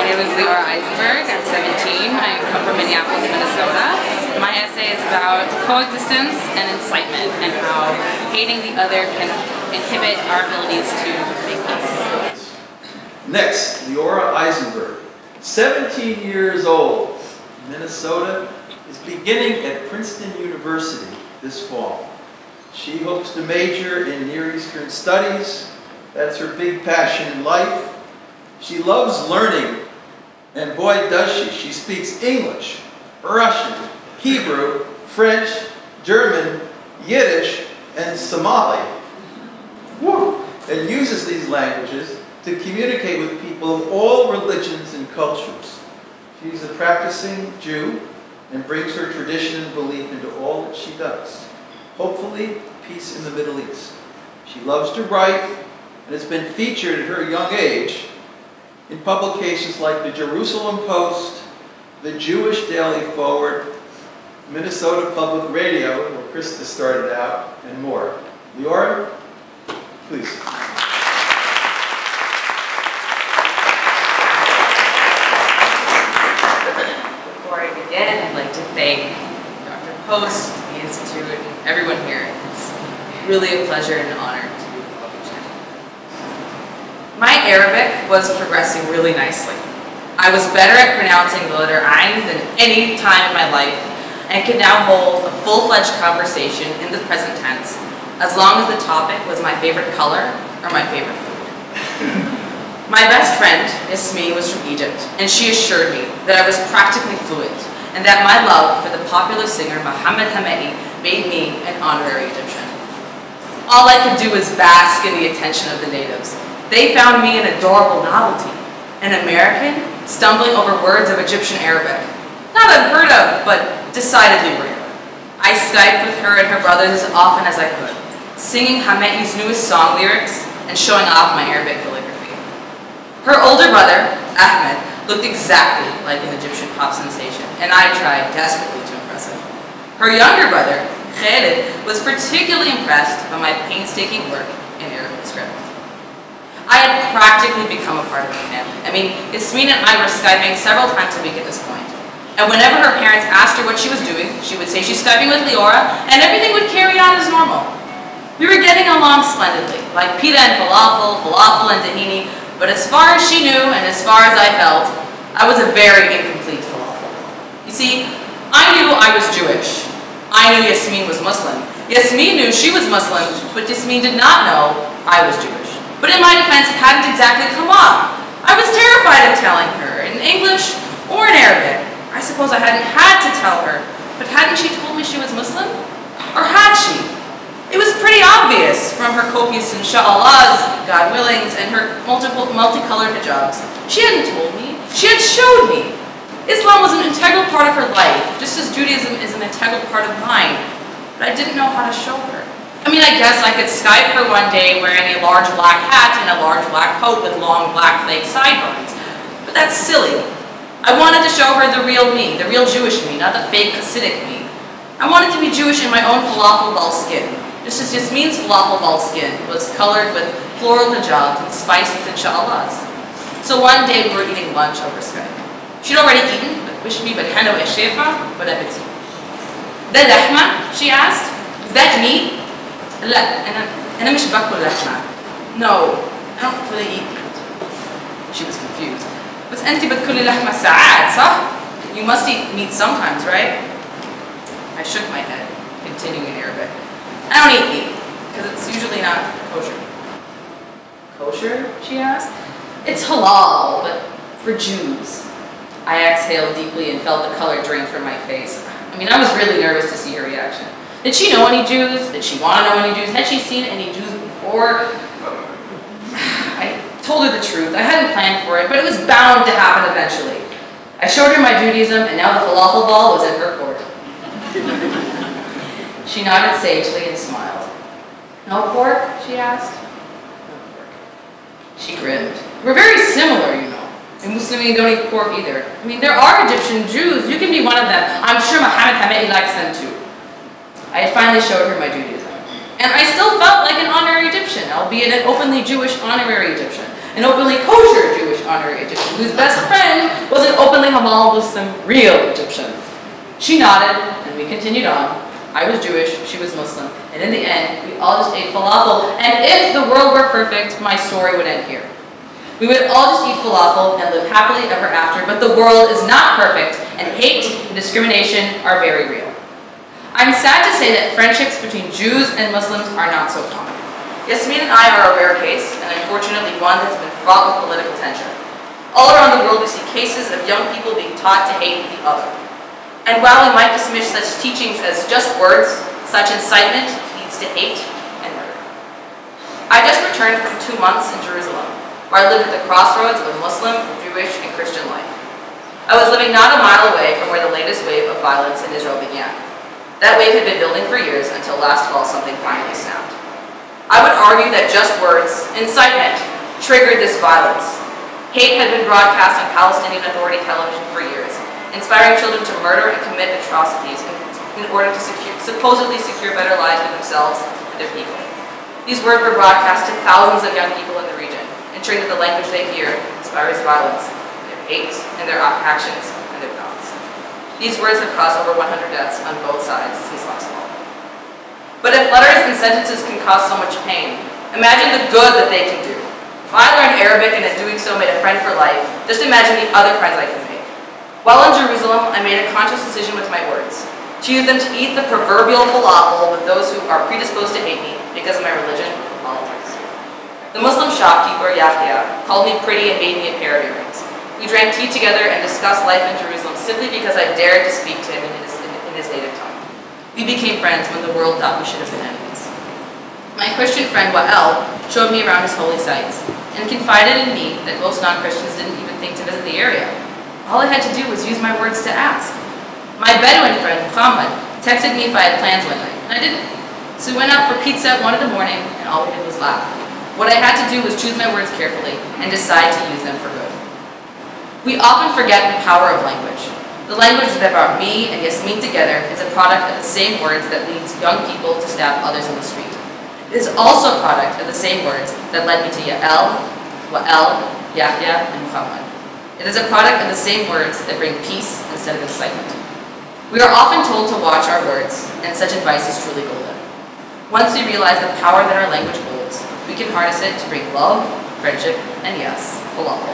name is Leora Eisenberg. I'm 17. I come from Minneapolis, Minnesota. My essay is about coexistence and incitement and how hating the other can inhibit our abilities to make peace. Next, Leora Eisenberg, 17 years old. Minnesota is beginning at Princeton University this fall. She hopes to major in Near Eastern Studies. That's her big passion in life. She loves learning, and boy does she. She speaks English, Russian, Hebrew, French, German, Yiddish, and Somali. Woo! And uses these languages to communicate with people of all religions and cultures. She's a practicing Jew and brings her tradition and belief into all that she does. Hopefully, peace in the Middle East. She loves to write and has been featured at her young age in publications like the Jerusalem Post, the Jewish Daily Forward, Minnesota Public Radio, where Krista started out, and more. Leora, please. Before I begin, I'd like to thank Dr. Post, the Institute, and everyone here. It's really a pleasure and an honor to be with all of you. My Arabic was progressing really nicely. I was better at pronouncing the letter Ain than any time in my life, and could now hold a full-fledged conversation in the present tense, as long as the topic was my favorite color or my favorite food. My best friend, Yasmin, was from Egypt, and she assured me that I was practically fluent, and that my love for the popular singer Mohammed Hamedi made me an honorary Egyptian. All I could do was bask in the attention of the natives. They found me an adorable novelty, an American stumbling over words of Egyptian Arabic. Not unheard of, but decidedly rare. I Skyped with her and her brothers as often as I could, singing Hamedi's newest song lyrics and showing off my Arabic calligraphy. Her older brother, Ahmed, looked exactly like an Egyptian pop sensation, and I tried desperately to impress him. Her younger brother, Khalid, was particularly impressed by my painstaking work in Arabic script. I had practically become a part of the family. I mean, Yasmin and I were Skyping several times a week at this point. And whenever her parents asked her what she was doing, she would say she's Skyping with Leora, and everything would carry on as normal. We were getting along splendidly, like pita and falafel, falafel and tahini, but as far as she knew, and as far as I felt, I was a very incomplete falafel. You see, I knew I was Jewish. I knew Yasmin was Muslim. Yasmin knew she was Muslim, but Yasmin did not know I was Jewish. But in my defense, it hadn't exactly come up. I was terrified of telling her, in English or in Arabic. I suppose I hadn't had to tell her, but hadn't she told me she was Muslim? Or had she? It was pretty obvious from her copious insha'Allahs, God willings, and her multicolored hijabs. She hadn't told me. She had showed me. Islam was an integral part of her life, just as Judaism is an integral part of mine. But I didn't know how to show her. I mean, I guess I could Skype her one day wearing a large black hat and a large black coat with long black fake sideburns. But that's silly. I wanted to show her the real me, the real Jewish me, not the fake Hasidic me. I wanted to be Jewish in my own falafel ball skin, just as Yasmin's falafel ball skin was colored with floral hijabs and spiced with insha'Allahs. So one day we were eating lunch over Skype. She'd already eaten, but wished me بالهنا والشفا, bon appetit. ده لحمة? She asked. Is that meat? لا أنا مش باكل لحمة. No, I don't really eat meat. She was confused. بس أنتِ بتاكلي لحمة ساعات, صح? You must eat meat sometimes, right? I shook my head, continuing in Arabic. I don't eat meat, because it's usually not kosher. Kosher? She asked. It's halal, but for Jews. I exhaled deeply and felt the color drain from my face. I mean, I was really nervous to see her reaction. Did she know any Jews? Did she want to know any Jews? Had she seen any Jews before? I told her the truth. I hadn't planned for it, but it was bound to happen eventually. I showed her my Judaism, and now the falafel ball was in her court. She nodded sagely and smiled. No pork? She asked. No pork. She grinned. We're very similar, you know. And Muslims don't eat pork either. I mean, there are Egyptian Jews. You can be one of them. I'm sure Mohammed Hamedi likes them too. I had finally showed her my Judaism. And I still felt like an honorary Egyptian, albeit an openly Jewish honorary Egyptian. an openly kosher Jewish honorary Egyptian whose best friend was an openly Hamal Muslim real Egyptian. She nodded, and we continued on. I was Jewish, she was Muslim, and in the end, we all just ate falafel, and if the world were perfect, my story would end here. We would all just eat falafel and live happily ever after, but the world is not perfect, and hate and discrimination are very real. I'm sad to say that friendships between Jews and Muslims are not so common. Yasmin and I are a rare case, and unfortunately one that's been fraught with political tension. All around the world we see cases of young people being taught to hate the other. And while we might dismiss such teachings as just words, such incitement leads to hate and murder. I just returned from 2 months in Jerusalem, where I lived at the crossroads of Muslim, Jewish, and Christian life. I was living not a mile away from where the latest wave of violence in Israel began. That wave had been building for years until last fall something finally snapped. I would argue that just words, incitement, triggered this violence. Hate had been broadcast on Palestinian Authority television for years, inspiring children to murder and commit atrocities in order to supposedly secure better lives for themselves and their people. These words were broadcast to thousands of young people in the region, ensuring that the language they hear inspires violence, their hate, and their actions, and their thoughts. These words have caused over 100 deaths on both sides since last fall. But if letters and sentences can cause so much pain, imagine the good that they can do. If I learned Arabic and in doing so made a friend for life, just imagine the other friends I can make. While in Jerusalem, I made a conscious decision with my words, to use them to eat the proverbial falafel with those who are predisposed to hate me because of my religion and politics. The Muslim shopkeeper, Yahya, called me pretty and made me a pair of earrings. We drank tea together and discussed life in Jerusalem simply because I dared to speak to him in his native tongue. We became friends when the world thought we should have been enemies. My Christian friend Wael showed me around his holy sites and confided in me that most non-Christians didn't even think to visit the area. All I had to do was use my words to ask. My Bedouin friend Muhammad texted me if I had plans one night, and I didn't. So we went out for pizza at 1 in the morning, and all we did was laugh. What I had to do was choose my words carefully and decide to use them for good. We often forget the power of language. The language that brought me and Yasmin together is a product of the same words that leads young people to stab others in the street. It is also a product of the same words that led me to Yael, Wael, Yahya, and Muhammad. It is a product of the same words that bring peace instead of incitement. We are often told to watch our words, and such advice is truly golden. Once we realize the power that our language holds, we can harness it to bring love, friendship, and yes, falafel.